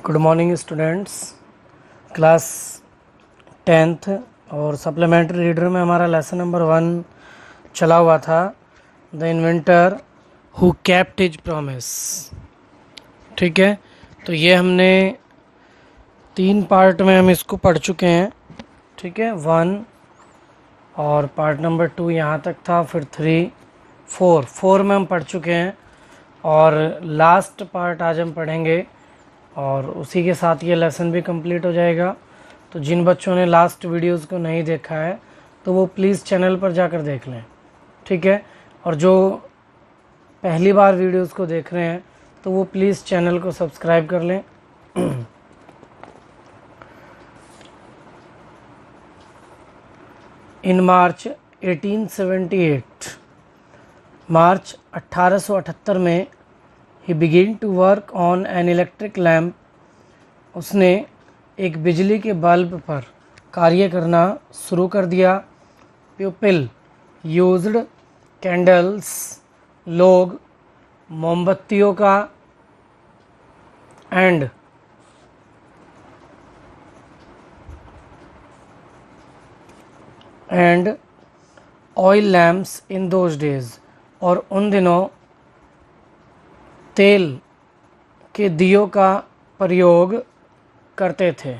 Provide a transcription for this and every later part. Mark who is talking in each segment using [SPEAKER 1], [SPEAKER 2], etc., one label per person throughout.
[SPEAKER 1] Good morning students. Class 10th और supplementary reader में हमारा लेसन नंबर 1 चला हुआ था, the inventor who kept his promise. ठीक है, तो ये हमने 3 पार्ट में हम इसको पढ़ चुके हैं। ठीक है, 1 और पार्ट नंबर 2 यहाँ तक था, फिर 3 4 में हम पढ़ चुके हैं और लास्ट पार्ट आज हम पढ़ेंगे और उसी के साथ ये लेसन भी कंप्लीट हो जाएगा। तो जिन बच्चों ने लास्ट वीडियोस को नहीं देखा है तो वो प्लीज़ चैनल पर जाकर देख लें। ठीक है, और जो पहली बार वीडियोस को देख रहे हैं तो वो प्लीज़ चैनल को सब्सक्राइब कर लें। इन मार्च 1878 मार्च 1878 में ही begin to work on an electric lamp. उसने एक बिजली के बल्ब पर कार्य करना शुरू कर दिया। प्यूपिल यूज्ड कैंडल्स, लोग मोमबत्तियों का and oil lamps in those days, और उन दिनों तेल के दियों का प्रयोग करते थे।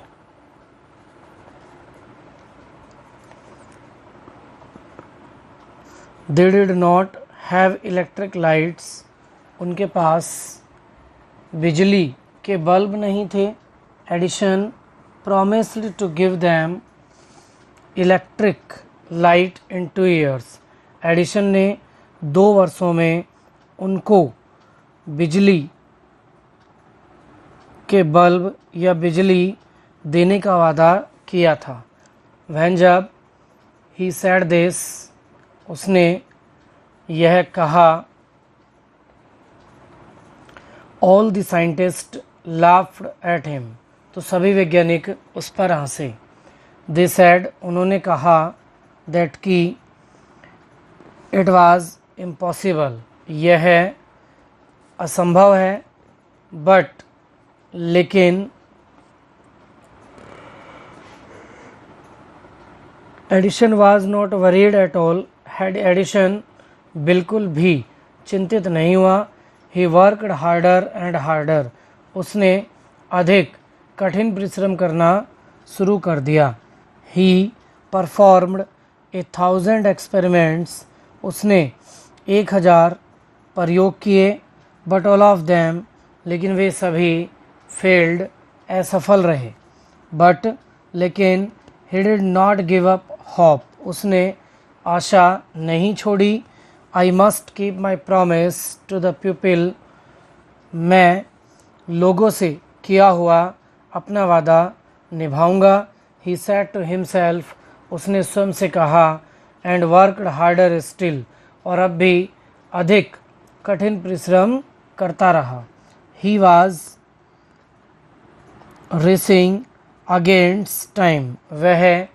[SPEAKER 1] They did not have electric lights, उनके पास बिजली के बल्ब नहीं थे। Edison promised to give them electric light in 2 years, Edison ने 2 वर्षों में उनको बिजली के बल्ब या बिजली देने का वादा किया था। वह जब ही सैड दिस, उसने यह कहा, all the scientist laughed at him, तो सभी वैज्ञानिक उस पर हंसे। दे सैड, उन्होंने कहा, दैट की इट वाज इम्पॉसिबल, यह असंभव है, बट लेकिन Edison was not worried at all, Edison बिल्कुल भी चिंतित नहीं हुआ। He worked harder and harder, उसने अधिक कठिन परिश्रम करना शुरू कर दिया। ही परफॉर्म्ड 1000 एक्सपेरिमेंट्स, उसने 1000 प्रयोग किए। बट ऑल ऑफ देम, लेकिन वे सभी फेल्ड, असफल रहे। बट लेकिन he did not give up hope, उसने आशा नहीं छोड़ी। I must keep my promise to the people, मैं लोगों से किया हुआ अपना वादा निभाऊंगा। ही सेड टू हिमसेल्फ, उसने स्वयं से कहा। एंड वर्कड हार्डर स्टिल, और अब भी अधिक कठिन परिश्रम करता रहा। He was racing against time, वह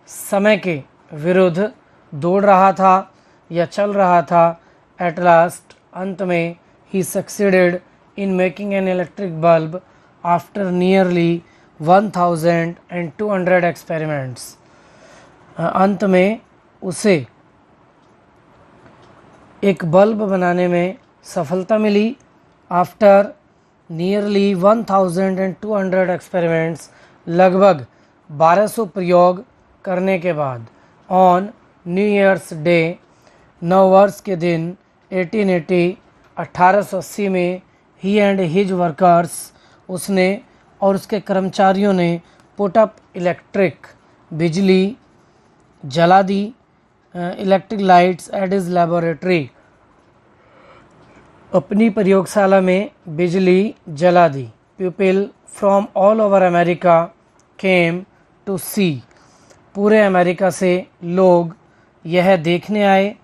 [SPEAKER 1] समय के विरुद्ध दौड़ रहा था या चल रहा था। एट लास्ट, अंत में, he succeeded in making an electric bulb after nearly 1200 experiments, अंत में उसे एक बल्ब बनाने में सफलता मिली। आफ्टर नियरली 1200 एक्सपेरिमेंट्स, लगभग 1200 प्रयोग करने के बाद। ऑन न्यू ईयर्स डे, नव वर्ष के दिन 1880 1880 में, ही एंड हिज वर्कर्स, उसने और उसके कर्मचारियों ने पुट अप इलेक्ट्रिक, बिजली जला दी, electric lights at his laboratory, अपनी प्रयोगशाला में बिजली जला दी। People from all over America came to see, पूरे अमेरिका से लोग यह देखने आए।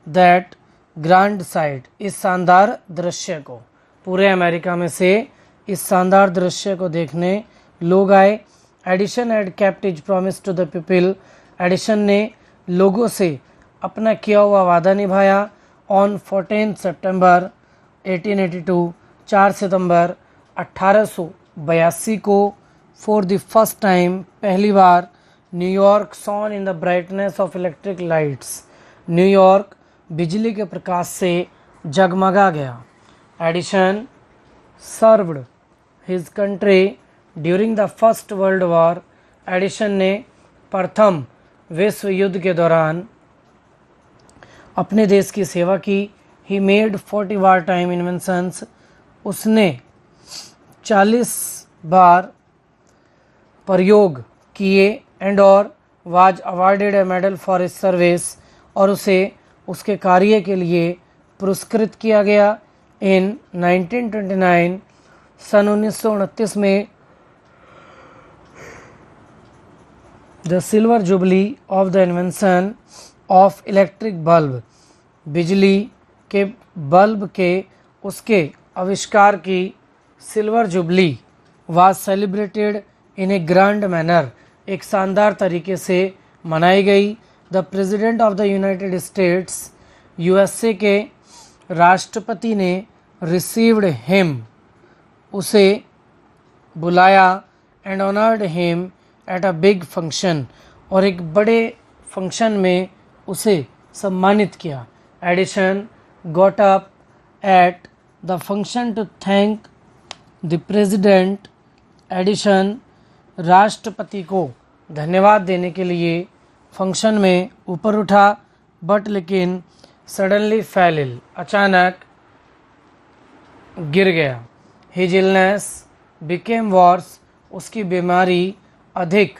[SPEAKER 1] दैट ग्रैंड साइट, इस शानदार दृश्य को, पूरे अमेरिका में से इस शानदार दृश्य को देखने लोग आए। Edison had kept his promise to the people, Edison ने लोगों से अपना किया हुआ वादा निभाया। ऑन 14 सितंबर 1882, 4 सितंबर 1882 82 को फॉर द फर्स्ट टाइम पहली बार New York shone in the brightness of electric lights, New York बिजली के प्रकाश से जगमगा गया। Edison served his country during the first world war, Edison ने प्रथम विश्व युद्ध के दौरान अपने देश की सेवा की। He made 40 war time inventions, उसने 40 बार प्रयोग किए। एंड और was awarded A medal for his service, और उसे उसके कार्य के लिए पुरस्कृत किया गया। इन 1929 सन 1929 में the silver jubilee of the invention of electric bulb, बिजली के बल्ब के उसके आविष्कार की silver jubilee was celebrated in a grand manner, एक शानदार तरीके से मनाई गई। The president of the United States, USA के राष्ट्रपति ने रिसीव्ड हिम, उसे बुलाया। And honoured him at a big function, और एक बड़े फंक्शन में उसे सम्मानित किया। Edison got up at the function to thank the president, addition राष्ट्रपति को धन्यवाद देने के लिए फंक्शन में ऊपर उठा, बट लेकिन सडनली फेल इल, अचानक गिर गया। हिज इलनेस बिकेम वर्स, उसकी बीमारी अधिक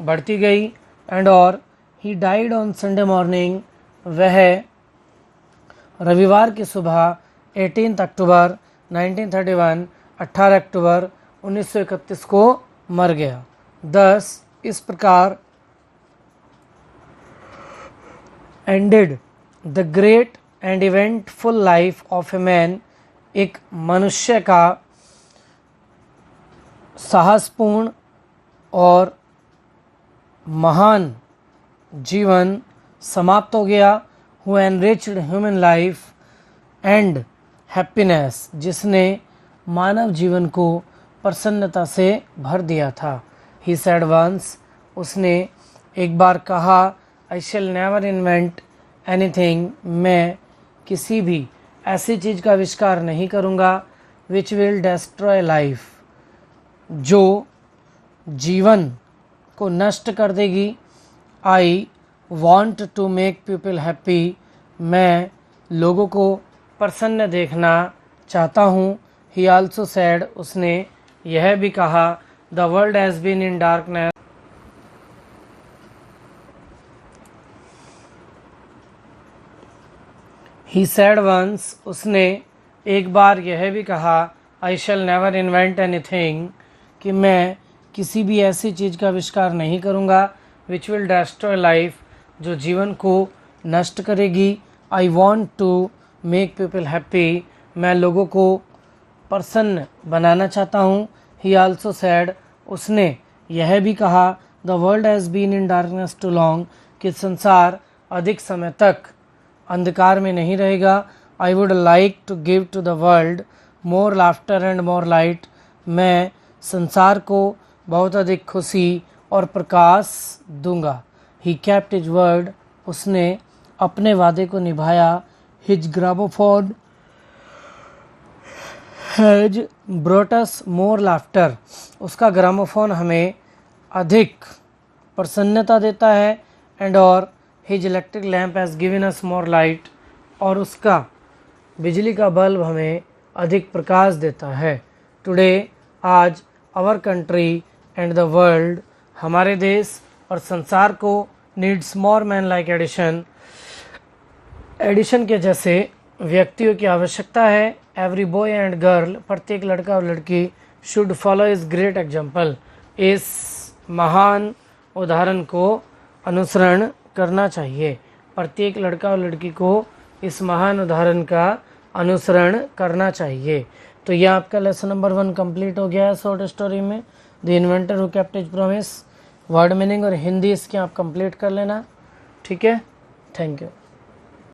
[SPEAKER 1] बढ़ती गई। एंड और he died on Sunday morning, वह रविवार की सुबह 18 अक्टूबर 1931, 18 अक्टूबर 1931 को मर गया। 10 इस प्रकार ended the great and eventful life of a man, एक मनुष्य का साहसपूर्ण और महान जीवन समाप्त हो गया। Who enriched human life and happiness, जिसने मानव जीवन को प्रसन्नता से भर दिया था। ही सेड वंस, उसने एक बार कहा, I shall never invent anything, मैं किसी भी ऐसी चीज़ का आविष्कार नहीं करूँगा विच विल डेस्ट्रॉय लाइफ, जो जीवन को नष्ट कर देगी। I want to make people happy, मैं लोगों को प्रसन्न देखना चाहता हूँ। ही आल्सो सेड, उसने यह भी कहा, the world has been in darkness, he said once, उसने एक बार यह भी कहा, I shall never invent anything, कि मैं किसी भी ऐसी चीज़ का आविष्कार नहीं करूँगा विच विल डेस्ट्रॉय लाइफ, जो जीवन को नष्ट करेगी। I want to make people happy, मैं लोगों को प्रसन्न बनाना चाहता हूँ। ही आल्सो सेड, उसने यह भी कहा, the world has been in darkness too long, कि संसार अधिक समय तक अंधकार में नहीं रहेगा। I would like to give to the world more laughter and more light, मैं संसार को बहुत अधिक खुशी और प्रकाश दूंगा। ही केप्ट हिज वर्ड, उसने अपने वादे को निभाया। His gramophone has brought us more laughter, उसका ग्रामोफोन हमें अधिक प्रसन्नता देता है। एंड और his electric lamp has given us more light, और उसका बिजली का बल्ब हमें अधिक प्रकाश देता है। टुडे, आज, our country and the world, हमारे देश और संसार को needs more man like Edison, Edison के जैसे व्यक्तियों की आवश्यकता है। एवरी बॉय एंड गर्ल, प्रत्येक लड़का और लड़की शुड फॉलो इस ग्रेट एग्जाम्पल, इस महान उदाहरण को अनुसरण करना चाहिए। प्रत्येक लड़का और लड़की को इस महान उदाहरण का अनुसरण करना चाहिए। तो यह आपका लेसन नंबर 1 कंप्लीट हो गया है शॉर्ट स्टोरी में, the inventor who kept his promise. Word meaning और हिंदी इसके आप कंप्लीट कर लेना, ठीक है। Thank you.